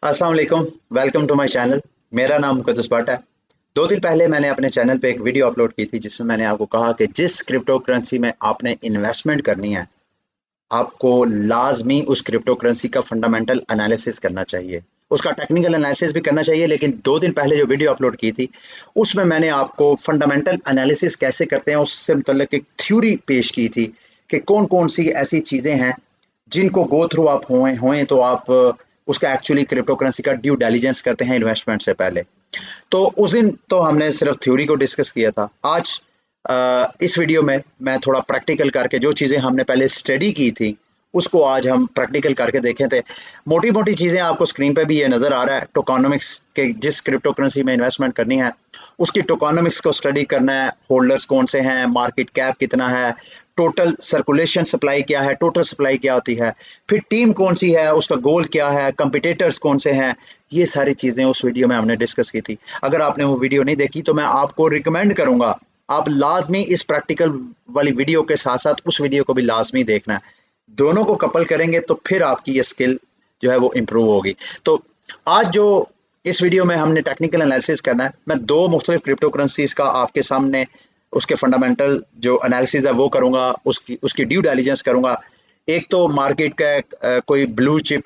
अस्सलाम वालेकुम। Welcome to my channel. मेरा नाम मुकद्दस भट्ट है। 2 दिन पहले मैंने अपने चैनल पे एक वीडियो अपलोड की थी जिसमें मैंने आपको कहा कि जिस क्रिप्टो करेंसी में आपने इन्वेस्टमेंट करनी है, आपको लाज़मी उस क्रिप्टो करेंसी का फंडामेंटल एनालिसिस करना चाहिए। उसका टेक्निकल एनालिसिस भी करना चाहिए, लेकिन 2 दिन पहले जो वीडियो अपलोड की थी, उसमें मैंने आपको फंडामेंटल एनालिसिस कैसे करते हैं उससे मुतल्लिक एक थ्योरी पेश की थी कि कौन-कौन सी ऐसी चीज़ें हैं जिनको गो थ्रू आप होएँ होएँ तो आप उसका एक्चुअली क्रिप्टो करेंसी का ड्यू डिलिजेंस करते हैं इन्वेस्टमेंट से पहले। तो उस दिन तो हमने सिर्फ थ्योरी को डिस्कस किया था। आज इस वीडियो में मैं थोड़ा प्रैक्टिकल करके जो चीज़ें हमने पहले स्टडी की थी, उसको आज हम प्रैक्टिकल करके देखे थे। मोटी-मोटी चीज़ें आपको स्क्रीन पे भी ये नज़र आ रहा है, टोकनॉमिक्स के जिस क्रिप्टो करेंसी में इन्वेस्टमेंट करनी है, उसकी टोकनॉमिक्स को स्टडी करना है, होल्डर्स कौन से हैं, मार्केट कैप कितना है, टोटल सर्कुलेशन सप्लाई क्या है, टोटल सप्लाई क्या होती है, फिर टीम कौन सी है, उसका गोल क्या है, कंपिटिटर्स कौन से हैं, ये सारी चीज़ें उस वीडियो में हमने डिस्कस की थी। अगर आपने वो वीडियो नहीं देखी तो मैं आपको रिकमेंड करूँगा, आप लाज़मी इस प्रैक्टिकल वाली वीडियो के साथ-साथ उस वीडियो को भी लाज़मी देखना है। दोनों को कपल करेंगे तो फिर आपकी ये स्किल जो है वो इम्प्रूव होगी। तो आज जो इस वीडियो में हमने टेक्निकल एनालिसिस करना है, मैं 2 मुख्तलिफ क्रिप्टो करेंसीज़ का आपके सामने उसके फंडामेंटल जो एनालिसिस है वो करूँगा, उसकी उसकी ड्यू डिलिजेंस करूँगा। एक तो मार्केट का कोई ब्लू चिप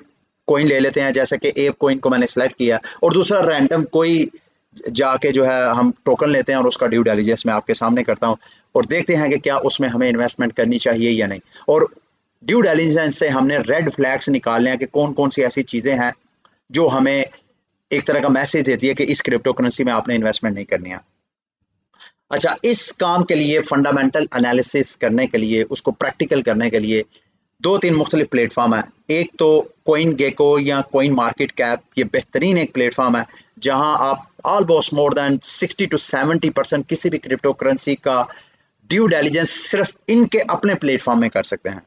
कॉइन ले लेते हैं, जैसे कि एप कॉइन को मैंने सेलेक्ट किया, और दूसरा रैंडम कोई जाके जो है हम टोकन लेते हैं और उसका ड्यू डिलिजेंस मैं आपके सामने करता हूँ और देखते हैं कि क्या उसमें हमें इन्वेस्टमेंट करनी चाहिए या नहीं। और ड्यू डिलिजेंस से हमने रेड फ्लैग्स निकालने हैं कि कौन-कौन सी ऐसी चीज़ें हैं जो हमें एक तरह का मैसेज देती है कि इस क्रिप्टो करेंसी में आपने इन्वेस्टमेंट नहीं करनी है। अच्छा, इस काम के लिए फंडामेंटल एनालिसिस करने के लिए, उसको प्रैक्टिकल करने के लिए 2-3 मुख्तलिफ प्लेटफ़ॉर्म हैं। एक तो कॉइन गेको या कॉइन मार्केट कैप, ये बेहतरीन एक प्लेटफ़ॉर्म है, जहां आप ऑलमोस्ट मोर देन 60 टू 70% किसी भी क्रिप्टो करेंसी का ड्यू डिलिजेंस सिर्फ इनके अपने प्लेटफ़ॉर्म में कर सकते हैं।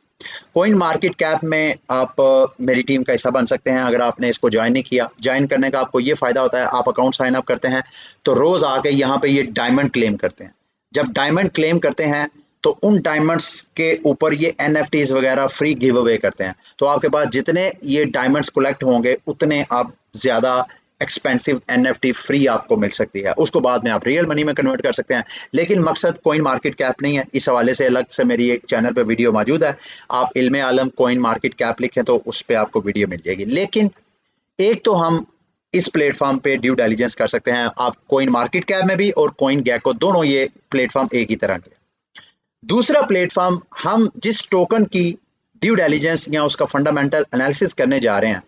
कॉइन मार्केट कैप में आप मेरी टीम का हिस्सा बन सकते हैं अगर आपने इसको ज्वाइन नहीं किया। ज्वाइन करने का आपको ये फ़ायदा होता है, आप अकाउंट साइन अप करते हैं तो रोज़ आके यहाँ पे ये डायमंड क्लेम करते हैं। जब डायमंड क्लेम करते हैं तो उन डायमंड्स के ऊपर ये एनएफटीज वगैरह फ्री गिव अवे करते हैं। तो आपके पास जितने ये डायमंड्स कलेक्ट होंगे उतने आप ज़्यादा एक्सपेंसिव एनएफटी फ्री आपको मिल सकती है। उसको बाद में आप रियल मनी में कन्वर्ट कर सकते हैं। लेकिन मकसद कॉइन मार्केट कैप नहीं है। इस हवाले से अलग से मेरी एक चैनल पे वीडियो मौजूद है। आप इल्मे आलम कॉइन मार्केट कैप लिखें तो उस पे आपको वीडियो मिल जाएगी। लेकिन एक तो हम इस प्लेटफॉर्म पे ड्यू डिलिजेंस कर सकते हैं। आप कॉइन मार्केट कैप में भी और कॉइन गैको दोनों ये प्लेटफॉर्म एक ही तरह के। दूसरा प्लेटफॉर्म, हम जिस टोकन की ड्यू डिलिजेंस या उसका फंडामेंटल एनालिसिस करने जा रहे हैं,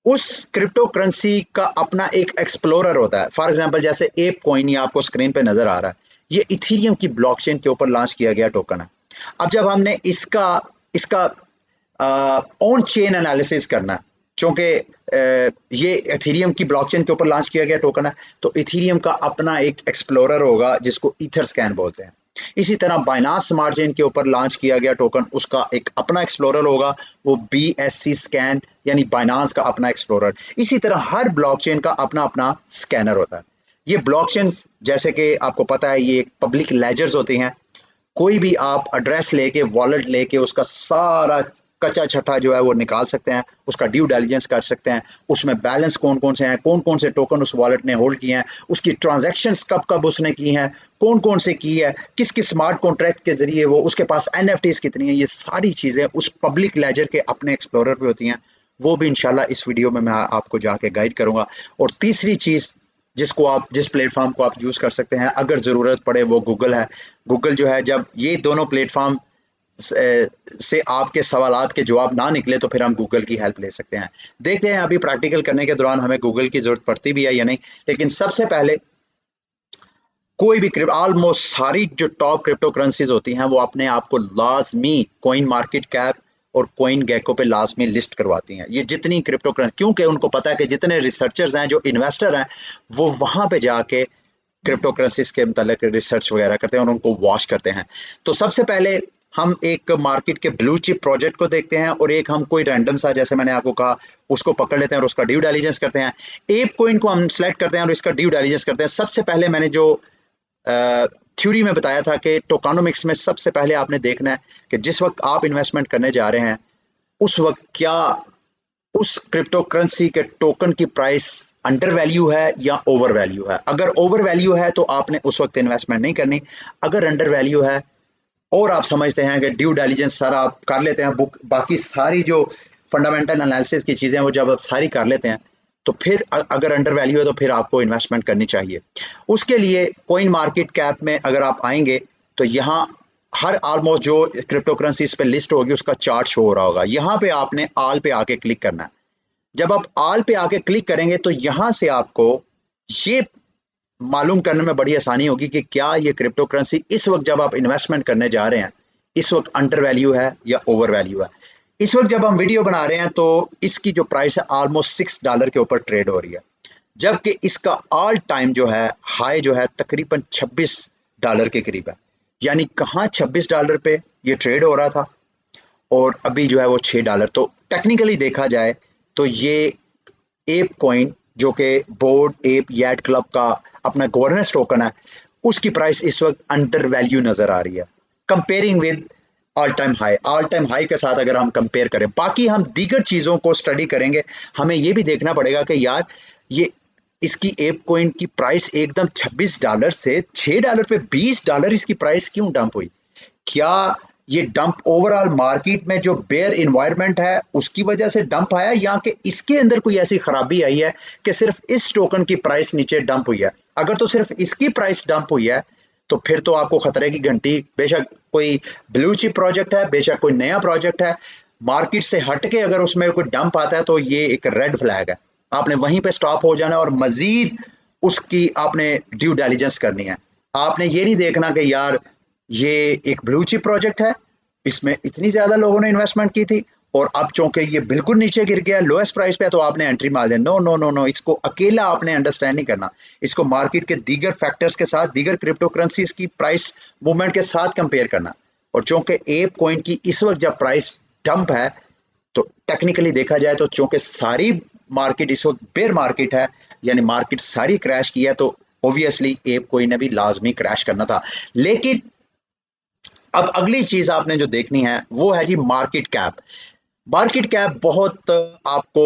उस क्रिप्टो करेंसी का अपना एक एक्सप्लोरर होता है। फॉर एग्जांपल जैसे एप कॉइन, ये आपको स्क्रीन पे नजर आ रहा है, ये इथीरियम की ब्लॉकचेन के ऊपर लॉन्च किया गया टोकन है। अब जब हमने इसका इसका ऑन चेन एनालिसिस करना है, क्योंकि ये इथीरियम की ब्लॉकचेन के ऊपर लॉन्च किया गया टोकन है, तो इथीरियम का अपना एक एक्सप्लोरर होगा जिसको ईथर स्कैन बोलते हैं। इसी तरह बाइनांस स्मार्ट चेन के ऊपर लॉन्च किया गया टोकन, उसका एक अपना एक्सप्लोरर होगा, वो BSC स्कैन, यानी बाइनांस का अपना एक्सप्लोरर। इसी तरह हर ब्लॉकचेन का अपना अपना स्कैनर होता है। ये ब्लॉकचेन, जैसे कि आपको पता है, ये पब्लिक लेजर्स होती हैं। कोई भी आप एड्रेस लेके, वॉलेट लेके उसका सारा कच्चा छठा जो है वो निकाल सकते हैं, उसका ड्यू डिलिजेंस कर सकते हैं, उसमें बैलेंस कौन कौन से हैं, कौन कौन से टोकन उस वॉलेट ने होल्ड किए हैं, उसकी ट्रांजैक्शंस कब कब उसने की हैं, कौन कौन से की है, किस किस स्मार्ट कॉन्ट्रैक्ट के जरिए वो, उसके पास NFTs कितनी है, ये सारी चीज़ें उस पब्लिक लेजर के अपने एक्सप्लोरर पे होती हैं। वो भी इंशाल्लाह इस वीडियो में मैं आपको जाके गाइड करूंगा। और तीसरी चीज़ जिस प्लेटफॉर्म को आप यूज़ कर सकते हैं अगर ज़रूरत पड़े, वो गूगल है। गूगल जो है, जब ये दोनों प्लेटफॉर्म से आपके सवालात के जवाब ना निकले तो फिर हम गूगल की हेल्प ले सकते हैं। देखते हैं अभी प्रैक्टिकल करने के दौरान हमें गूगल की ज़रूरत पड़ती भी है या नहीं। लेकिन सबसे पहले कोई भी ऑलमोस्ट सारी जो टॉप क्रिप्टो करेंसीज होती हैं वो अपने आप को लाजमी कॉइन मार्केट कैप और कॉइन गैको पे लाजमी लिस्ट करवाती हैं। ये जितनी क्रिप्टो करेंसी, क्योंकि उनको पता है कि जितने रिसर्चर्स हैं, जो इन्वेस्टर हैं, वो वहां पे जाके क्रिप्टो करेंसीज के मतलब रिसर्च वगैरह करते हैं और उनको वॉच करते हैं। तो सबसे पहले हम एक मार्केट के ब्लू चिप प्रोजेक्ट को देखते हैं और एक हम कोई रैंडम सा, जैसे मैंने आपको कहा, उसको पकड़ लेते हैं और उसका ड्यू डिलिजेंस करते हैं। एप कॉइन को हम सेलेक्ट करते हैं और इसका ड्यू डिलिजेंस करते हैं। सबसे पहले मैंने जो थ्योरी में बताया था कि टोकनोमिक्स में सबसे पहले आपने देखना है कि जिस वक्त आप इन्वेस्टमेंट करने जा रहे हैं उस वक्त क्या उस क्रिप्टो करेंसी के टोकन की प्राइस अंडर वैल्यू है या ओवर वैल्यू है। अगर ओवर वैल्यू है तो आपने उस वक्त इन्वेस्टमेंट नहीं करनी। अगर अंडर वैल्यू है और आप समझते हैं कि ड्यू डिलिजेंस सारा आप कर लेते हैं, बुक बाकी सारी जो फंडामेंटल एनालिसिस की चीज़ें हैं वो जब आप सारी कर लेते हैं, तो फिर अगर अंडर वैल्यू है तो फिर आपको इन्वेस्टमेंट करनी चाहिए। उसके लिए कॉइन मार्केट कैप में अगर आप आएंगे तो यहाँ हर ऑलमोस्ट जो क्रिप्टो करेंसीज पे लिस्ट होगी उसका चार्ट शो हो रहा होगा। यहाँ पे आपने आल पे आके क्लिक करना है। जब आप आल पे आके क्लिक करेंगे तो यहाँ से आपको ये मालूम करने में बड़ी आसानी होगी कि क्या ये क्रिप्टो करेंसी इस वक्त जब आप इन्वेस्टमेंट करने जा रहे हैं इस वक्त अंडर वैल्यू है या ओवर वैल्यू है। इस वक्त जब हम वीडियो बना रहे हैं तो इसकी जो प्राइस है ऑलमोस्ट $6 के ऊपर ट्रेड हो रही है, जबकि इसका ऑल टाइम जो है हाई जो है तकरीबन $26 के करीब है। यानी कहाँ $26 पे ये ट्रेड हो रहा था और अभी जो है वो $6। तो टेक्निकली देखा जाए तो ये एप कॉइन जो कि बोर्ड एप याट क्लब का अपना गवर्नेंस टोकन है, उसकी प्राइस इस वक्त अंडर वैल्यू नजर आ रही है comparing with all time high के साथ। अगर हम कंपेयर करें, बाकी हम दीगर चीज़ों को स्टडी करेंगे, हमें ये भी देखना पड़ेगा कि यार ये इसकी एप कॉइन की प्राइस एकदम $26 से $6 पे $20 इसकी प्राइस क्यों डंप हुई। क्या ये डंप ओवरऑल मार्केट में जो बेयर इन्वायरमेंट है उसकी वजह से डंप आया, या कि इसके अंदर कोई ऐसी खराबी आई है कि सिर्फ इस टोकन की प्राइस नीचे डंप हुई है। अगर तो सिर्फ इसकी प्राइस डंप हुई है तो फिर तो आपको खतरे की घंटी, बेशक कोई ब्लू चिप प्रोजेक्ट है, बेशक कोई नया प्रोजेक्ट है, मार्केट से हट के अगर उसमें कोई डंप आता है तो ये एक रेड फ्लैग है। आपने वहीं पे स्टॉप हो जाना और मजीद उसकी आपने ड्यू डिलिजेंस करनी है। आपने ये नहीं देखना कि यार ये एक ब्लू चिप प्रोजेक्ट है, इसमें इतनी ज्यादा लोगों ने इन्वेस्टमेंट की थी और अब चूंकि ये बिल्कुल नीचे गिर गया लोएस्ट प्राइस पे तो आपने एंट्री मार दें। नो नो नो नो, इसको अकेला आपने अंडरस्टैंड नहीं करना, इसको मार्केट के दीगर फैक्टर्स के साथ, दीगर क्रिप्टो करेंसीज की प्राइस मूवमेंट के साथ कंपेयर करना। और चूंकि एप कॉइन की इस वक्त जब प्राइस डंप है तो टेक्निकली देखा जाए तो चूंकि सारी मार्केट इस वक्त बेयर मार्केट है, यानी मार्केट सारी क्रैश की है, तो ऑब्वियसली एप कॉइन ने भी लाजमी क्रैश करना था। लेकिन अब अगली चीज आपने जो देखनी है वो है जी मार्केट कैप। मार्केट कैप बहुत आपको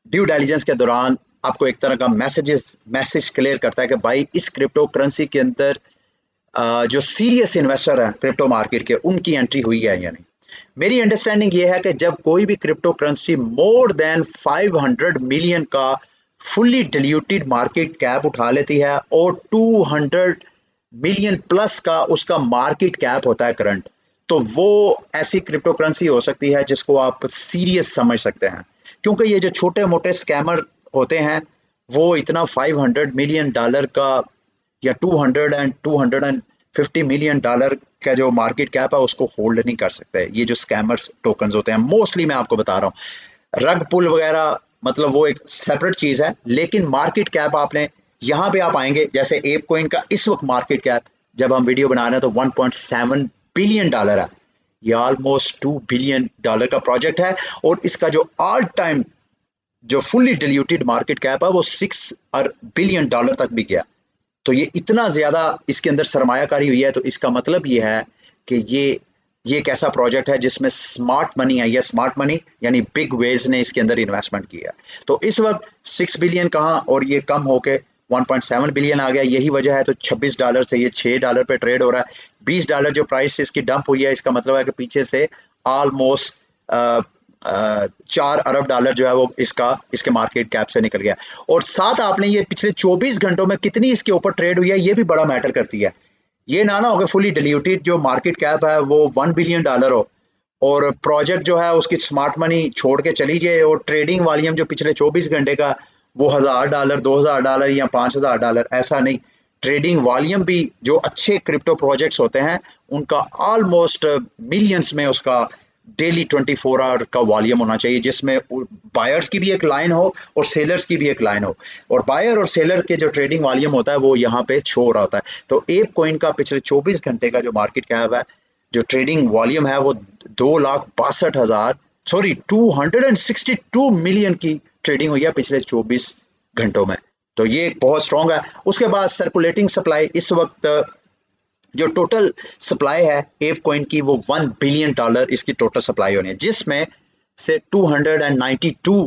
ड्यू डिलिजेंस के दौरान आपको एक तरह का मैसेज क्लियर करता है कि भाई इस क्रिप्टो करेंसी के अंदर जो सीरियस इन्वेस्टर हैं क्रिप्टो मार्केट के, उनकी एंट्री हुई है या नहीं। मेरी अंडरस्टैंडिंग ये है कि जब कोई भी crypto currency more than 500 million का फुल्ली डिल्यूटेड मार्केट कैप उठा लेती है और 200 मिलियन प्लस का उसका मार्केट कैप होता है करंट, तो वो ऐसी क्रिप्टो करेंसी हो सकती है जिसको आप सीरियस समझ सकते हैं। क्योंकि ये जो छोटे मोटे स्कैमर होते हैं वो इतना $500 मिलियन का या 250 मिलियन डॉलर का जो मार्केट कैप है उसको होल्ड नहीं कर सकते। ये जो स्कैमर्स टोकन्स होते हैं मोस्टली, मैं आपको बता रहा हूँ, रग पुल वगैरह, मतलब वो एक सेपरेट चीज है। लेकिन मार्केट कैप आपने यहाँ पे आप आएंगे, जैसे एप कॉइन का इस वक्त मार्केट कैप जब हम वीडियो बना रहे हैं तो $1.7 बिलियन है। ये ऑलमोस्ट $2 बिलियन का प्रोजेक्ट है और इसका जो ऑल टाइम जो फुल्ली डिल्यूटेड मार्केट कैप है वो $6 बिलियन तक भी गया। तो ये इतना ज्यादा इसके अंदर सरमायाकारी हुई है, तो इसका मतलब ये है कि ये एक ऐसा प्रोजेक्ट है जिसमें स्मार्ट मनी है, या स्मार्ट मनी यानी बिग वेज ने इसके अंदर इन्वेस्टमेंट किया। तो इस वक्त 6 बिलियन कहाँ और ये कम होके 1.7 बिलियन आ गया, यही वजह है। तो $26 से ये $6 पे ट्रेड हो रहा है। $20 जो प्राइस इसकी डंप हुई है, इसका मतलब है कि पीछे से ऑलमोस्ट $4 अरब जो है वो इसके मार्केट कैप से निकल गया। और साथ आपने ये पिछले 24 घंटों में कितनी इसके ऊपर ट्रेड हुई है ये भी बड़ा मैटर करती है। ये ना हो कि फुली डिल्यूटेड जो मार्केट कैप है वो $1 बिलियन हो और प्रोजेक्ट जो है उसकी स्मार्ट मनी छोड़ के चली जाए और ट्रेडिंग वॉल्यूम जो पिछले 24 घंटे का वो $1000, $2000 या $5000, ऐसा नहीं। ट्रेडिंग वॉल्यूम भी जो अच्छे क्रिप्टो प्रोजेक्ट्स होते हैं उनका ऑलमोस्ट मिलियंस में उसका डेली 24 आवर का वॉल्यूम होना चाहिए, जिसमें बायर्स की भी एक लाइन हो और सेलर्स की भी एक लाइन हो। और बायर और सेलर के जो ट्रेडिंग वॉल्यूम होता है वो यहाँ पे शो हो रहा होता है। तो एप कॉइन का पिछले 24 घंटे का जो मार्केट कैप है, जो ट्रेडिंग वॉल्यूम है वो 2,62,000 सॉरी 262 मिलियन की ट्रेडिंग हुई है पिछले 24 घंटों में। तो ये बहुत स्ट्रॉन्ग है। उसके बाद सर्कुलेटिंग सप्लाई, इस वक्त जो टोटल सप्लाई है एप कॉइन की वो $1 बिलियन इसकी टोटल सप्लाई होनी है, जिसमें से 292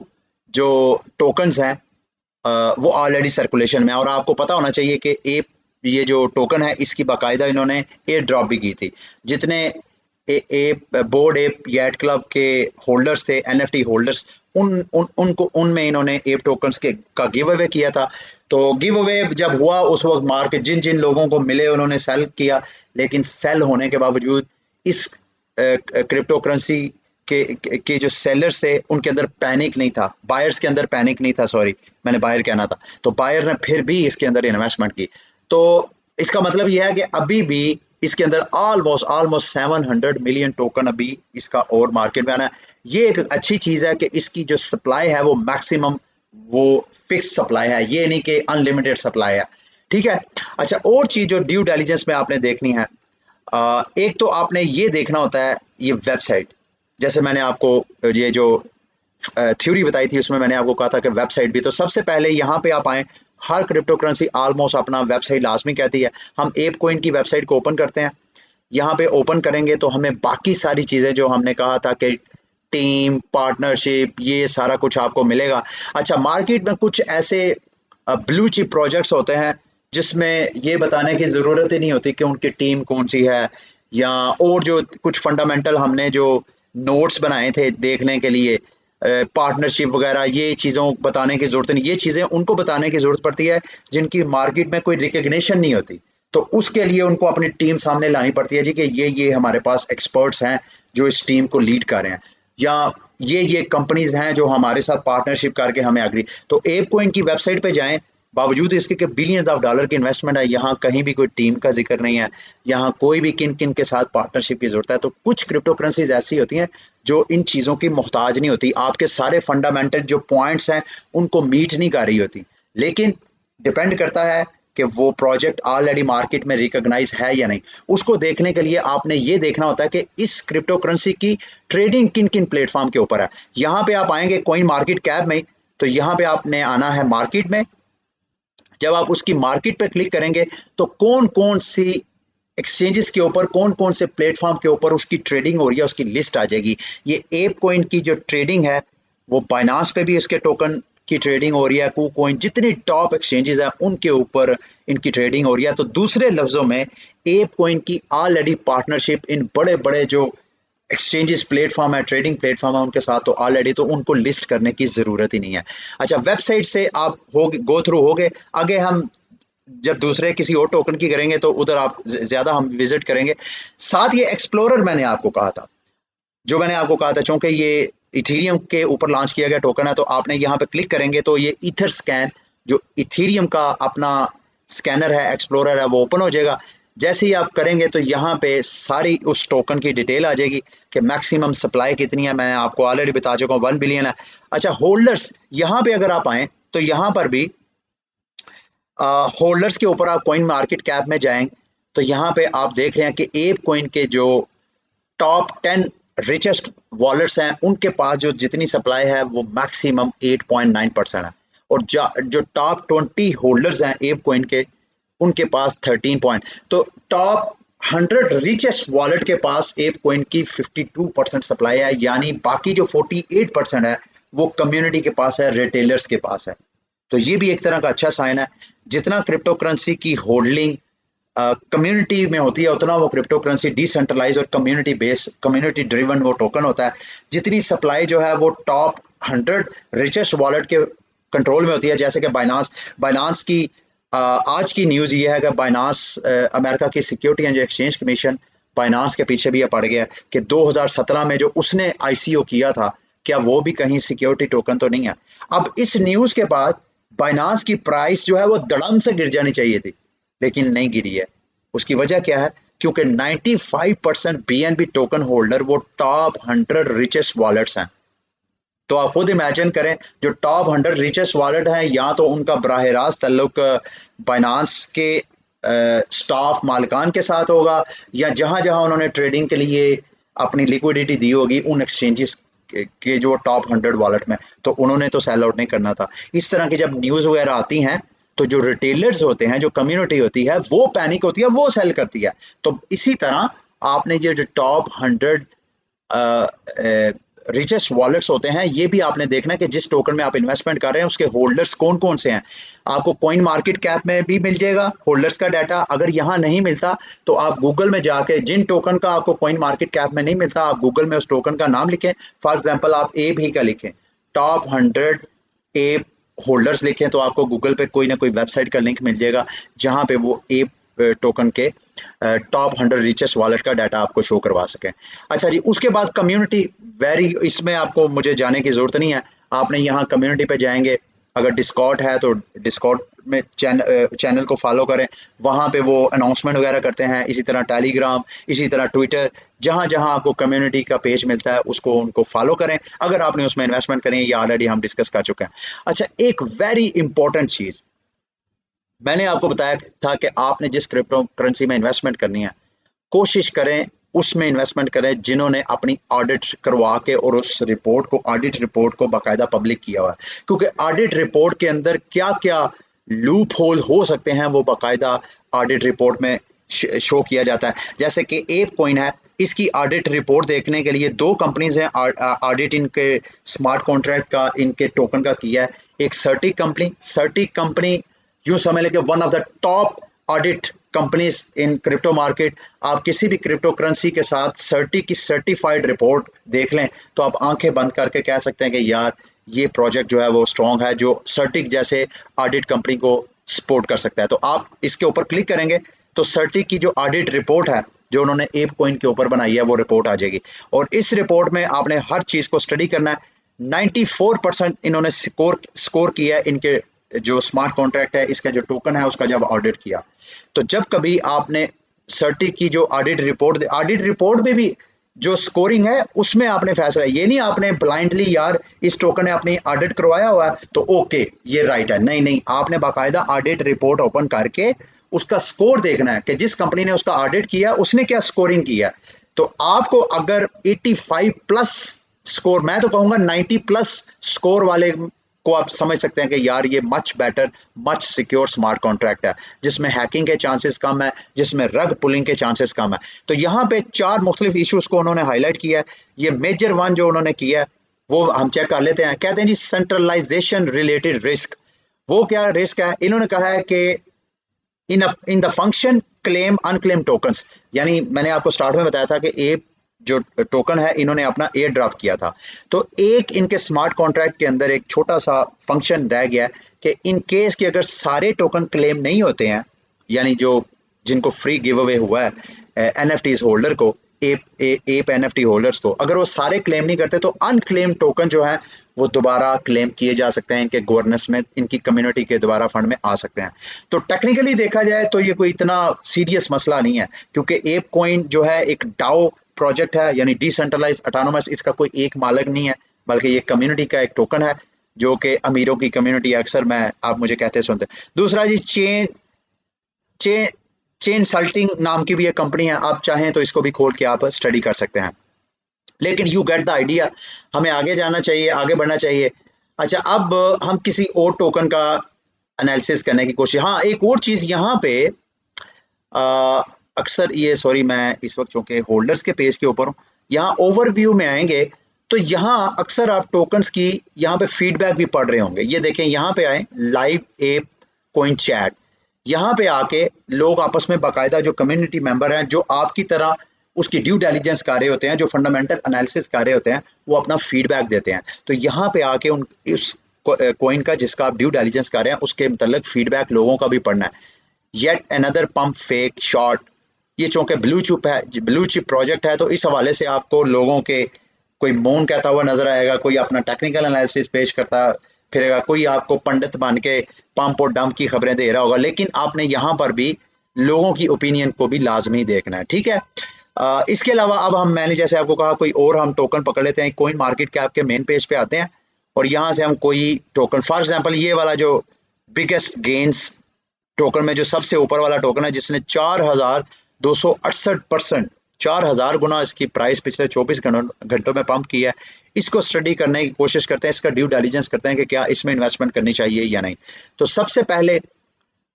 जो टोकन्स हैं वो ऑलरेडी सर्कुलेशन में है। और आपको पता होना चाहिए कि ये जो टोकन है इसकी बाकायदा इन्होंने एयर ड्रॉप भी की थी। जितने बोर्ड एप याट क्लब के होल्डर्स थे, एनएफटी होल्डर्स, उनको उनमें इन्होंने एप टोकन्स के का गिव अवे किया था। तो गिव अवे जब हुआ उस वक्त मार्केट जिन जिन लोगों को मिले उन्होंने सेल किया, लेकिन सेल होने के बावजूद इस क्रिप्टो करेंसी के जो सेलर्स थे उनके अंदर पैनिक नहीं था, बायर्स के अंदर पैनिक नहीं था, सॉरी मैंने बायर कहना था। तो बायर ने फिर भी इसके अंदर इन्वेस्टमेंट की। तो इसका मतलब यह है कि अभी भी इसके अंदर ऑलमोस्ट 700 मिलियन टोकन अभी इसका और मार्केट में आना है। ये एक अच्छी चीज है कि इसकी जो सप्लाई है वो मैक्सिमम, वो फिक्स सप्लाई है, ये नहीं कि अनलिमिटेड सप्लाई है। ठीक है। अच्छा, और चीज जो ड्यू डिलिजेंस में आपने देखनी है, एक तो आपने ये देखना होता है ये वेबसाइट। जैसे मैंने आपको ये जो थ्योरी बताई थी उसमें मैंने आपको कहा था कि वेबसाइट भी, तो सबसे पहले यहाँ पे आप आए, हर क्रिप्टो करेंसी ऑलमोस्ट अपना वेबसाइट लाजमी कहती है। हम एप कोइन की वेबसाइट को ओपन करते हैं, यहाँ पे ओपन करेंगे तो हमें बाकी सारी चीज़ें जो हमने कहा था कि टीम, पार्टनरशिप, ये सारा कुछ आपको मिलेगा। अच्छा, मार्केट में कुछ ऐसे ब्लू चिप प्रोजेक्ट्स होते हैं जिसमें ये बताने की ज़रूरत ही नहीं होती कि उनकी टीम कौन सी है, या और जो कुछ फंडामेंटल हमने जो नोट्स बनाए थे देखने के लिए, पार्टनरशिप वगैरह, ये चीज़ों बताने की ज़रूरत नहीं। ये चीज़ें उनको बताने की ज़रूरत पड़ती है जिनकी मार्केट में कोई रिकग्निशन नहीं होती। तो उसके लिए उनको अपनी टीम सामने लानी पड़ती है जी कि ये हमारे पास एक्सपर्ट्स हैं जो इस टीम को लीड कर रहे हैं, या ये कंपनीज हैं जो हमारे साथ पार्टनरशिप करके हमें एग्री। तो एप कोइन की वेबसाइट पे जाएं, बावजूद इसके कि बिलियंस ऑफ डॉलर की इन्वेस्टमेंट है, यहाँ कहीं भी कोई टीम का जिक्र नहीं है, यहाँ कोई भी किन किन के साथ पार्टनरशिप की जरूरत है। तो कुछ क्रिप्टो करेंसीज ऐसी होती हैं जो इन चीज़ों की मोहताज नहीं होती, आपके सारे फंडामेंटल जो पॉइंट्स हैं उनको मीट नहीं कर रही होती, लेकिन डिपेंड करता है कि वो प्रोजेक्ट ऑलरेडी मार्केट में रिकॉग्नाइज है या नहीं। उसको देखने के लिए आपने ये देखना होता है कि इस क्रिप्टो करेंसी की ट्रेडिंग किन किन प्लेटफॉर्म के ऊपर है। यहाँ पे आप आएंगे कॉइन मार्केट कैप में, तो यहाँ पे आपने आना है मार्केट में। जब आप उसकी मार्केट पे क्लिक करेंगे तो कौन कौन सी एक्सचेंजेस के ऊपर, कौन कौन से प्लेटफॉर्म के ऊपर उसकी ट्रेडिंग हो रही है उसकी लिस्ट आ जाएगी। ये एप कोइन की जो ट्रेडिंग है वो बाइनांस पे भी इसके टोकन की ट्रेडिंग हो रही है, कुकोइन, जितनी टॉप एक्सचेंजेस हैं उनके ऊपर इनकी ट्रेडिंग हो रही है। तो दूसरे लफ्जों में एप कोइन की ऑलरेडी पार्टनरशिप इन बड़े बड़े जो एक्सचेंजेस प्लेटफॉर्म है, ट्रेडिंग प्लेटफॉर्म है, उनके साथ तो ऑलरेडी, तो उनको लिस्ट करने की ज़रूरत ही नहीं है। अच्छा, वेबसाइट से आप हो गो थ्रू हो गए, आगे हम जब दूसरे किसी और टोकन की करेंगे तो उधर आप ज़्यादा हम विजिट करेंगे। साथ ये एक्सप्लोरर मैंने आपको कहा था, जो मैंने आपको कहा था, चूंकि ये इथीरियम के ऊपर लॉन्च किया गया टोकन है, तो आपने यहाँ पे क्लिक करेंगे तो ये ईथर स्कैन, जो इथीरियम का अपना स्कैनर है, एक्सप्लोरर है, वो ओपन हो जाएगा। जैसे ही आप करेंगे तो यहाँ पे सारी उस टोकन की डिटेल आ जाएगी कि मैक्सिमम सप्लाई कितनी है, मैं आपको ऑलरेडी बता चुका हूँ 1 बिलियन है। अच्छा, होल्डर्स, यहाँ पे अगर आप आए तो यहाँ पर भी होल्डर्स के ऊपर आप कॉइन मार्केट कैप में जाएंगे तो यहाँ पे आप देख रहे हैं कि एप कॉइन के जो टॉप 10 रिचेस्ट वॉलेट्स हैं उनके पास जो जितनी सप्लाई है वो मैक्सिमम 8.9% है, और जो टॉप 20 होल्डर्स हैं एप कॉइन के उनके पास 13 पॉइंट। तो टॉप 100 रिचेस्ट वॉलेट के पास एप कॉइन की 52% सप्लाई है, यानी बाकी जो 48% है वो कम्युनिटी के पास है, रिटेलर्स के पास है। तो ये भी एक तरह का अच्छा साइन है। जितना क्रिप्टो करेंसी की होल्डिंग कम्युनिटी में होती है उतना वो क्रिप्टो करेंसी डिसेंट्रलाइज और कम्युनिटी बेस्ड, कम्युनिटी ड्रिवन वो टोकन होता है। जितनी सप्लाई जो है वो टॉप 100 रिचेस्ट वॉलेट के कंट्रोल में होती है, जैसे कि बाइनांस की आज की न्यूज़ ये है कि बाइनांस, अमेरिका की security and exchange commission Binance के पीछे भी ये पड़ गया कि 2017 में जो उसने आईसीओ किया था, क्या वो भी कहीं सिक्योरिटी टोकन तो नहीं है। अब इस न्यूज़ के बाद बाइनांस की प्राइस जो है वो धड़म से गिर जानी चाहिए थी, लेकिन नहीं गिरी है। उसकी वजह क्या है? क्योंकि 95% बीएनबी टोकन होल्डर वो टॉप 100 रिचेस्ट वॉलेट्स हैं। तो आप खुद इमेजिन करें, जो टॉप 100 रिचेस्ट वॉलेट हैं, या तो उनका बराह रास्त ताल्लुक बाइनांस के स्टाफ मालिकान के साथ होगा, या जहां जहां उन्होंने ट्रेडिंग के लिए अपनी लिक्विडिटी दी होगी उन एक्सचेंजेस के जो टॉप 100 वॉलेट में, तो उन्होंने तो सेल आउट नहीं करना था। इस तरह की जब न्यूज़ वगैरह आती हैं तो जो रिटेलर्स होते हैं, जो कम्युनिटी होती है, वो पैनिक होती है, वो सेल करती है। तो इसी तरह आपने ये जो टॉप 100 रिचेस्ट वॉलेट्स होते हैं, ये भी आपने देखना है कि जिस टोकन में आप इन्वेस्टमेंट कर रहे हैं उसके होल्डर्स कौन कौन से हैं। आपको कॉइन मार्केट कैप में भी मिल जाएगा होल्डर्स का डाटा। अगर यहाँ नहीं मिलता तो आप गूगल में जाके, जिन टोकन का आपको कॉइन मार्केट कैप में नहीं मिलता, आप गूगल में उस टोकन का नाम लिखें। फॉर एग्जाम्पल आप ए भी का लिखें, टॉप 100 ए होल्डर्स लिखें, तो आपको गूगल पे कोई ना कोई वेबसाइट का लिंक मिल जाएगा जहाँ पे वो ए टोकन के टॉप 100 रिचेस्ट वॉलेट का डाटा आपको शो करवा सकें। अच्छा जी, उसके बाद कम्युनिटी वेरी, इसमें आपको मुझे जाने की ज़रूरत नहीं है। आपने यहाँ कम्युनिटी पे जाएंगे, अगर डिस्कॉर्ड है तो डिस्कॉर्ड में चैनल को फॉलो करें, वहाँ पे वो अनाउंसमेंट वगैरह करते हैं। इसी तरह टेलीग्राम, इसी तरह ट्विटर, जहाँ जहाँ आपको कम्युनिटी का पेज मिलता है उसको उनको फॉलो करें अगर आपने उसमें इन्वेस्टमेंट करें। ये ऑलरेडी हम डिस्कस कर चुके हैं। अच्छा, एक वेरी इंपॉर्टेंट चीज़ मैंने आपको बताया था कि आपने जिस क्रिप्टो करेंसी में इन्वेस्टमेंट करनी है, कोशिश करें उसमें इन्वेस्टमेंट करें जिन्होंने अपनी ऑडिट करवा के और उस रिपोर्ट को, ऑडिट रिपोर्ट को बाकायदा पब्लिक किया हुआ है। क्योंकि ऑडिट रिपोर्ट के अंदर क्या क्या लूप होल हो सकते हैं वो बाकायदा ऑडिट रिपोर्ट में शो किया जाता है। जैसे कि एप कॉइन है, इसकी ऑडिट रिपोर्ट देखने के लिए दो कंपनीज हैं ऑडिट इनके स्मार्ट कॉन्ट्रैक्ट का, इनके टोकन का किया है। एक सर्टिक कंपनी यूं समझ लें कि one of the top audit companies in crypto market. आप किसी भी क्रिप्टो करेंसी के साथ सर्टी की सर्टिफाइड रिपोर्ट देख लें तो आप आंखें बंद करके कह सकते हैं कि यार ये प्रोजेक्ट जो है वो स्ट्रॉन्ग है, जो सर्टिक जैसे ऑडिट कंपनी को सपोर्ट कर सकता है। तो आप इसके ऊपर क्लिक करेंगे तो सर्टिक की जो ऑडिट रिपोर्ट है जो उन्होंने एप कॉइन के ऊपर बनाई है वो रिपोर्ट आ जाएगी। और इस रिपोर्ट में आपने हर चीज़ को स्टडी करना है। 94% इन्होंने स्कोर किया है इनके जो स्मार्ट कॉन्ट्रैक्ट है, इसका जो टोकन है उसका जब ऑडिट किया। तो जब कभी आपने सर्टी की जो ऑडिट रिपोर्ट में भी जो स्कोरिंग है उसमें आपने फैसला, ये नहीं आपने ब्लाइंडली यार इस टोकन ने अपनी ऑडिट करवाया हुआ है तो ओके ये राइट है, नहीं नहीं, आपने बाकायदा ऑडिट रिपोर्ट ओपन करके उसका स्कोर देखना है कि जिस कंपनी ने उसका ऑडिट किया उसने क्या स्कोरिंग किया। तो आपको अगर 85 प्लस स्कोर, मैं तो कहूंगा 90 प्लस स्कोर वाले को आप समझ सकते हैं कि यार ये much better, much secure smart contract है, जिसमें हैकिंग के चांसेस कम है, जिसमें रग पुलिंग के चांसेस कम है। तो यहाँ पे 4 मुख्तलिफ इश्यूज को उन्होंने हाईलाइट किया है। ये मेजर वन जो उन्होंने किया है वो हम चेक कर लेते हैं। कहते हैं जी सेंट्रलाइजेशन रिलेटेड रिस्क। वो क्या रिस्क है? इन्होंने कहा है कि in the function claim unclaim tokens, यानी मैंने आपको स्टार्ट में बताया था कि एक जो टोकन है इन्होंने अपना एयर ड्रॉप किया था, तो एक इनके स्मार्ट कॉन्ट्रैक्ट के अंदर एक छोटा सा फंक्शन रह गया कि इन केस कि अगर सारे टोकन क्लेम नहीं होते हैं, यानी जो जिनको फ्री गिव अवे हुआ है एनएफटीज होल्डर को, एप एनएफटी होल्डर्स को, अगर वो सारे क्लेम नहीं करते तो अनक्लेम टोकन जो है वो दोबारा क्लेम किए जा सकते हैं, इनके गवर्नेंस में, इनकी कम्युनिटी के दोबारा फंड में आ सकते हैं। तो टेक्निकली देखा जाए तो ये कोई इतना सीरियस मसला नहीं है, क्योंकि एप कॉइन जो है एक डाओ प्रोजेक्ट है, यानी डिसेंट्रलाइज ऑटोनोमस, इसका कोई एक मालिक नहीं है, बल्कि ये कम्युनिटी का एक टोकन है जो कि अमीरों की कम्युनिटी, अक्सर मैं आप मुझे कहते सुनते। दूसरा जी चेन सल्टिंग नाम की भी एक कंपनी है, आप चाहें तो इसको भी खोल के आप स्टडी कर सकते हैं। लेकिन यू गेट द आइडिया, हमें आगे जाना चाहिए, आगे बढ़ना चाहिए। अच्छा, अब हम किसी और टोकन का एनालिसिस करने की कोशिश। हाँ, एक और चीज़ यहाँ पे अक्सर ये, सॉरी मैं इस वक्त चूँकि होल्डर्स के पेज के ऊपर हूँ, यहाँ ओवरव्यू में आएंगे तो यहाँ अक्सर आप टोकन्स की यहाँ पे फीडबैक भी पढ़ रहे होंगे। ये देखें, यहाँ पे आए लाइव एप कॉइन चैट, यहाँ पे आके लोग आपस में बाकायदा जो कम्युनिटी मेंबर हैं जो आपकी तरह उसकी ड्यू डिलिजेंस कर रहे होते हैं, जो फंडामेंटल एनालिसिस कर रहे होते हैं, वो अपना फीडबैक देते हैं। तो यहाँ पे आके उन उस कॉइन का जिसका आप ड्यू डिलिजेंस कर रहे हैं उसके मतलब फीडबैक लोगों का भी पढ़ना है। Yet another pump fake short, ये चूंकि ब्लू चिप प्रोजेक्ट है तो इस हवाले से आपको लोगों के कोई मौन कहता हुआ नजर आएगा, कोई अपना टेक्निकल एनालिसिस पेश करता फिरेगा, कोई आपको पंडित बन के पंप और डंप की खबरें दे रहा होगा। लेकिन आपने यहाँ पर भी लोगों की ओपिनियन को भी लाजमी देखना है, ठीक है। इसके अलावा अब मैंने जैसे आपको कहा कोई और हम टोकन पकड़ लेते हैं। कॉइन मार्केट कैप के मेन पेज पे आते हैं और यहाँ से हम कोई टोकन, फॉर एग्जांपल ये वाला जो बिगेस्ट गेन्स टोकन में जो सबसे ऊपर वाला टोकन है जिसने 4268%, 4000 गुना इसकी प्राइस पिछले 24 घंटों में पंप की है, इसको स्टडी करने की कोशिश करते हैं, इसका ड्यू डिलिजेंस करते हैं कि क्या इसमें इन्वेस्टमेंट करनी चाहिए या नहीं। तो सबसे पहले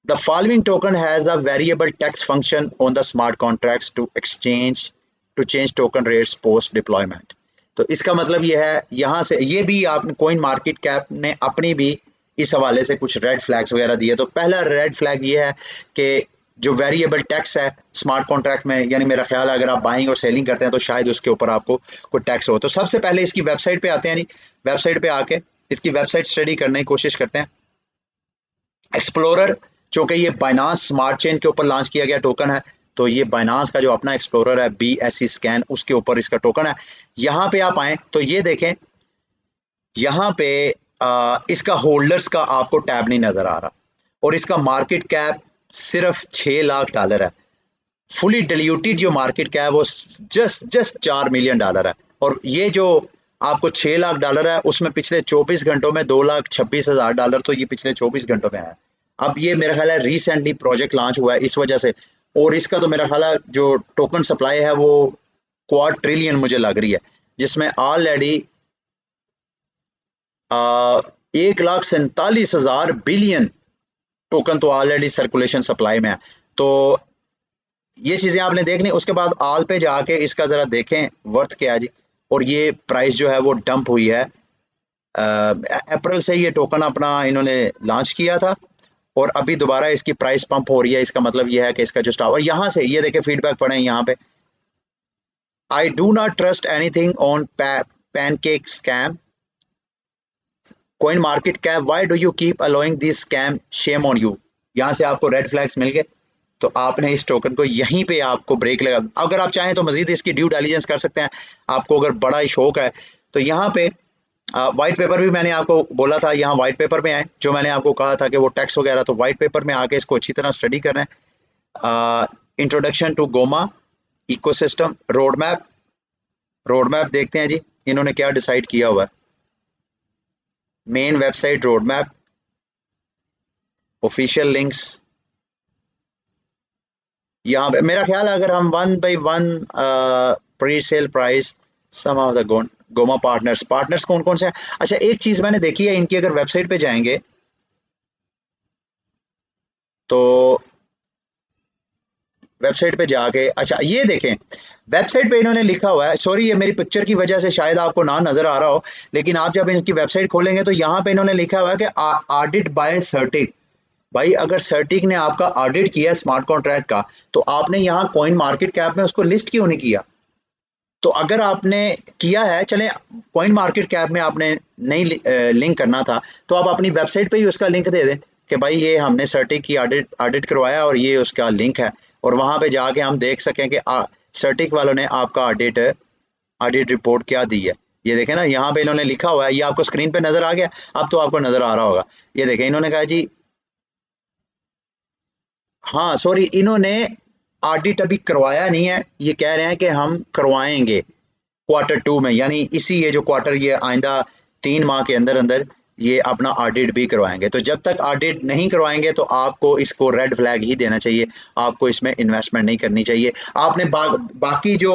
the following token has the variable text function on the smart contracts to change token rates post deployment. तो इसका मतलब ये है, यहाँ से ये भी आपने कॉइन मार्केट कैप ने अपनी भी इस हवाले से कुछ रेड फ्लैग्स वगैरह दिए। तो पहला रेड फ्लैग ये है कि जो वेरिएबल टैक्स है स्मार्ट कॉन्ट्रैक्ट में, यानी मेरा ख्याल है अगर आप बाइंग और सेलिंग करते हैं तो शायद उसके ऊपर आपको कोई टैक्स हो। तो सबसे पहले इसकी वेबसाइट पे आते हैं, यानी वेबसाइट पे आके इसकी वेबसाइट स्टडी करने की कोशिश करते हैं। एक्सप्लोरर, चूंकि ये बाइनांस स्मार्ट चेन के ऊपर लॉन्च किया गया टोकन है, तो ये बाइनांस का जो अपना एक्सप्लोरर है BSC स्कैन, उसके ऊपर इसका टोकन है। यहाँ पे आप आए तो ये देखें, यहाँ पे इसका होल्डर्स का आपको टैब नहीं नजर आ रहा, और इसका मार्केट कैप सिर्फ $6 लाख है। फुली डिल्यूटेड जो मार्केट कैप वो जस्ट $4 मिलियन है। और ये जो आपको $6 लाख है, उसमें पिछले 24 घंटों में $2,26,000, तो ये पिछले 24 घंटों में है। अब ये मेरा ख्याल है रिसेंटली प्रोजेक्ट लॉन्च हुआ है इस वजह से, और इसका तो मेरा ख्याल है जो टोकन सप्लाई है वो क्वार्टर ट्रिलियन मुझे लग रही है, जिसमें ऑलरेडी 1,47,000 बिलियन टोकन तो ऑलरेडी सर्कुलेशन सप्लाई में है। तो ये चीजें आपने देखनी। उसके बाद ऑल पे जाके इसका जरा देखें वर्थ क्या है जी, और ये प्राइस जो है वो डंप हुई है। अप्रैल से ये टोकन अपना इन्होंने लॉन्च किया था, और अभी दोबारा इसकी प्राइस पंप हो रही है। इसका मतलब ये है कि इसका जो स्टॉक, और यहाँ से ये देखें फीडबैक पढ़े यहाँ पे, I do not trust anything on pancake scam, coin market cap, why do you keep allowing this scam, shame on you. यहाँ से आपको रेड फ्लैग्स मिल गए, तो आपने इस टोकन को यहीं पे आपको ब्रेक लगा। अगर आप चाहें तो मजीद इसकी ड्यू डिलिजेंस कर सकते हैं, आपको अगर बड़ा ही शौक है तो यहाँ पे व्हाइट पेपर भी मैंने आपको बोला था, यहाँ व्हाइट पेपर में आए, जो मैंने आपको कहा था कि वो टैक्स वगैरह, तो व्हाइट पेपर में आके इसको अच्छी तरह स्टडी कर रहे हैं। Introduction to Goma ecosystem, road map देखते हैं जी इन्होंने क्या डिसाइड किया हुआ है। Main website road map, official links, यहाँ पे मेरा ख्याल है अगर हम 1 by 1 pre sale price, some of the Goma partners कौन कौन से हैं। अच्छा, एक चीज मैंने देखी है, इनकी अगर वेबसाइट पे जाएंगे तो वेबसाइट पे जाके, अच्छा ये देखें वेबसाइट पे इन्होंने लिखा हुआ है, सॉरी ये मेरी पिक्चर की वजह से शायद आपको ना नजर आ रहा हो, लेकिन आप जब इनकी वेबसाइट खोलेंगे तो यहाँ पे इन्होंने लिखा हुआ है कि ऑडिट बाय सर्टिक। भाई अगर सर्टिक ने आपका ऑडिट किया स्मार्ट कॉन्ट्रैक्ट का, तो आपने यहाँ कॉइन मार्केट कैप में उसको लिस्ट क्यों नहीं किया। तो अगर आपने किया है, चले कॉइन मार्केट कैप में आपने नहीं लिंक करना था, तो आप अपनी वेबसाइट पे ही उसका लिंक दे दें कि भाई ये हमने सर्टिक की ऑडिट करवाया और ये उसका लिंक है, और वहां पे जाके हम देख सकें कि सर्टिक वालों ने आपका ऑडिट रिपोर्ट क्या दी है। ये देखें ना, यहाँ पे इन्होंने लिखा हुआ है, ये आपको स्क्रीन पे नजर आ गया, अब तो आपको नजर आ रहा होगा। ये देखें इन्होंने कहा जी, हाँ सॉरी, इन्होंने ऑडिट अभी करवाया नहीं है, ये कह रहे हैं कि हम करवाएंगे Q2 में, यानी इसी ये जो क्वार्टर, ये आइंदा 3 माह के अंदर अंदर ये अपना ऑडिट भी करवाएंगे। तो जब तक ऑडिट नहीं करवाएंगे तो आपको इसको रेड फ्लैग ही देना चाहिए, आपको इसमें इन्वेस्टमेंट नहीं करनी चाहिए। आपने बाकी जो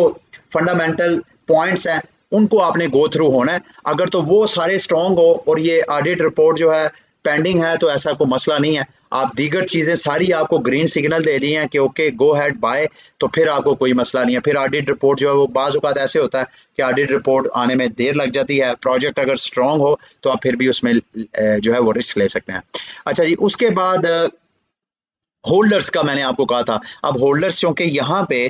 फंडामेंटल पॉइंट्स हैं उनको आपने गो थ्रू होना है, अगर तो वो सारे स्ट्रॉन्ग हो और ये ऑडिट रिपोर्ट जो है पेंडिंग है तो ऐसा कोई मसला नहीं है। आप दीगर चीजें सारी आपको ग्रीन सिग्नल दे दी हैं कि ओके गो हेड बाय, तो फिर आपको कोई मसला नहीं है। फिर ऑडिट रिपोर्ट जो है वो बाज़ औक़ात ऐसे होता है कि ऑडिट रिपोर्ट आने में देर लग जाती है, प्रोजेक्ट अगर स्ट्रांग हो तो आप फिर भी उसमें जो है वो रिस्क ले सकते हैं। अच्छा जी, उसके बाद होल्डर्स का मैंने आपको कहा था। अब होल्डर्स चूंकि यहाँ पे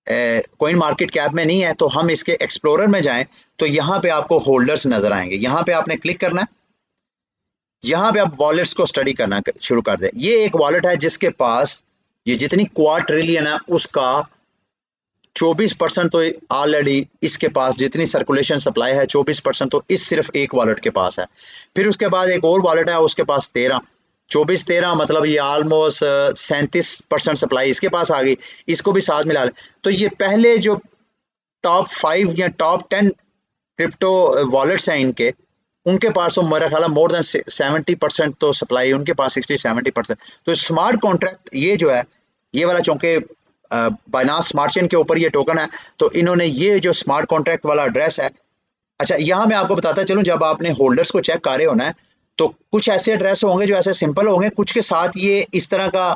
कॉइन मार्केट कैप में नहीं है, तो हम इसके एक्सप्लोरर में जाएं तो यहाँ पे आपको होल्डर्स नजर आएंगे। यहाँ पे आपने क्लिक करना है, यहाँ पे आप वॉलेट्स को स्टडी करना शुरू कर दें। ये एक वॉलेट है जिसके पास ये जितनी क्वार्टर ट्रिलियन है उसका 24% तो ऑलरेडी इसके पास, जितनी सर्कुलेशन सप्लाई है 24% तो इस सिर्फ एक वॉलेट के पास है। फिर उसके बाद एक और वॉलेट है उसके पास 13 मतलब ये ऑलमोस्ट 37% सप्लाई इसके पास आ गई, इसको भी साथ मिला लें तो ये पहले जो टॉप 5 या टॉप 10 क्रिप्टो वॉलेट्स हैं इनके, उनके पास तो मेरा ख्याल है मोर देन 70% तो सप्लाई उनके पास, 60-70%। तो स्मार्ट कॉन्ट्रैक्ट ये जो है, ये वाला चूंकि बाइनांस स्मार्ट चेन के ऊपर ये टोकन है, तो इन्होंने ये जो स्मार्ट कॉन्ट्रैक्ट वाला एड्रेस है, अच्छा यहाँ मैं आपको बताता चलूँ, जब आपने होल्डर्स को चेक कर रहे होना है तो कुछ ऐसे एड्रेस होंगे जो ऐसे सिंपल होंगे, कुछ के साथ ये इस तरह का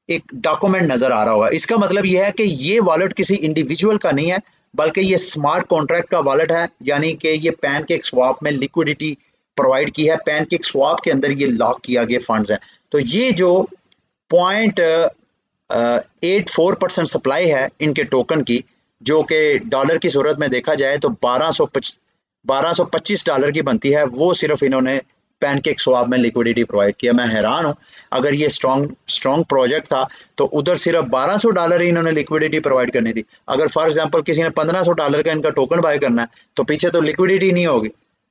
एक डॉक्यूमेंट नजर आ रहा होगा। इसका मतलब यह है कि ये वॉलेट किसी इंडिविजुअल का नहीं है, बल्कि ये स्मार्ट कॉन्ट्रैक्ट का वॉलेट है, यानी कि ये पैनकेक स्वैप में लिक्विडिटी प्रोवाइड की है, पैनकेक स्वैप के अंदर ये लॉक किया गया फंड्स है। तो ये जो 0.84% सप्लाई है इनके टोकन की, जो कि डॉलर की सूरत में देखा जाए तो 1225 डॉलर की बनती है, वो सिर्फ इन्होंने पैनकेक स्वैप में लिक्विडिटी प्रोवाइड किया। मैं हैरान हूँ, अगर ये स्ट्रॉन्ग प्रोजेक्ट था तो उधर सिर्फ 1200 डॉलर ही इन्होंने लिक्विडिटी प्रोवाइड करनी थी। अगर फॉर एग्जांपल किसी ने 1500 डॉलर का इनका टोकन बाय करना है तो पीछे तो लिक्विडिटी नहीं होगी,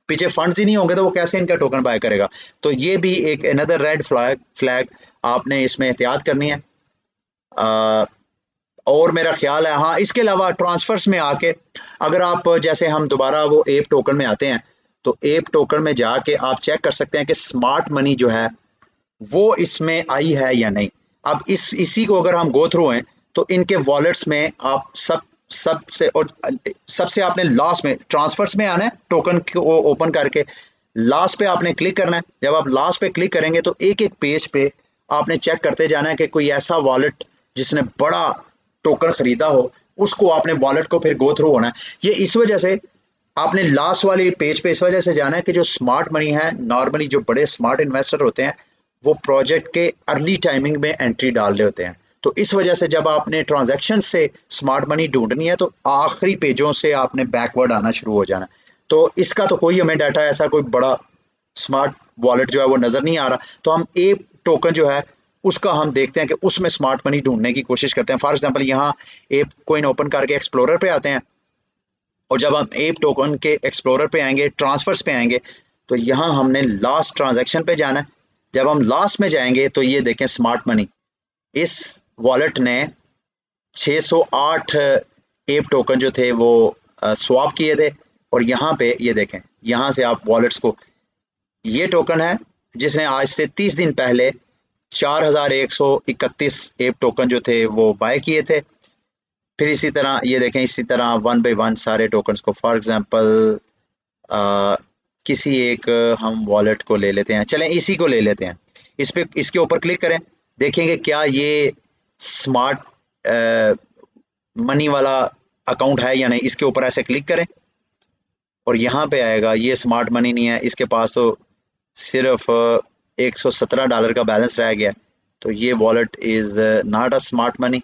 पीछे फंड्स ही नहीं होंगे, तो वो कैसे इनका टोकन बाय करेगा। तो ये भी एक अनदर रेड फ्लैग आपने इसमें एहतियात करनी है। और मेरा ख्याल है, हाँ, इसके अलावा ट्रांसफर्स में आके अगर आप, जैसे हम दोबारा वो एप टोकन में आते हैं, तो एप टोकन में जाके आप चेक कर सकते हैं कि स्मार्ट मनी जो है वो इसमें आई है या नहीं। अब इसी को अगर हम गो थ्रू हैं तो इनके वॉलेट्स में आप सबसे आपने लास्ट में ट्रांसफर्स में आना है, टोकन को ओपन करके लास्ट पे आपने क्लिक करना है। जब आप लास्ट पे क्लिक करेंगे तो एक एक पेज पे आपने चेक करते जाना है कि कोई ऐसा वॉलेट जिसने बड़ा टोकन खरीदा हो, उसको आपने वॉलेट को फिर गो थ्रू होना है। ये इस वजह से आपने लास्ट वाली पेज पे इस वजह से जाना है कि जो स्मार्ट मनी है, नॉर्मली जो बड़े स्मार्ट इन्वेस्टर होते हैं वो प्रोजेक्ट के अर्ली टाइमिंग में एंट्री डाल रहे होते हैं। तो इस वजह से जब आपने ट्रांजैक्शन से स्मार्ट मनी ढूंढनी है तो आखिरी पेजों से आपने बैकवर्ड आना शुरू हो जाना। तो इसका तो कोई हमें डाटा ऐसा कोई बड़ा स्मार्ट वॉलेट जो है वो नजर नहीं आ रहा, तो हम एप टोकन जो है उसका हम देखते हैं कि उसमें स्मार्ट मनी ढूंढने की कोशिश करते हैं। फॉर एग्जांपल यहाँ एप कोइन ओपन करके एक्सप्लोरर पे आते हैं, और जब हम एप टोकन के एक्सप्लोरर पे आएंगे, ट्रांसफर्स पे आएंगे, तो यहाँ हमने लास्ट ट्रांजैक्शन पे जाना है। जब हम लास्ट में जाएंगे तो ये देखें स्मार्ट मनी, इस वॉलेट ने 608 एप टोकन जो थे वो स्वैप किए थे। और यहाँ पे ये देखें, यहाँ से आप वॉलेट्स को, ये टोकन है जिसने आज से 30 दिन पहले 4131 एप टोकन जो थे वो बाय किए थे। फिर इसी तरह ये देखें, इसी तरह वन बाय वन सारे टोकन्स को, फॉर एग्जांपल किसी एक हम वॉलेट को ले लेते हैं, चलें इसी को ले लेते हैं, इस पे इसके ऊपर क्लिक करें, देखेंगे क्या ये स्मार्ट मनी वाला अकाउंट है या नहीं। इसके ऊपर ऐसे क्लिक करें और यहाँ पे आएगा ये स्मार्ट मनी नहीं है, इसके पास तो सिर्फ 117 डॉलर का बैलेंस रह गया, तो ये wallet is not a smart money.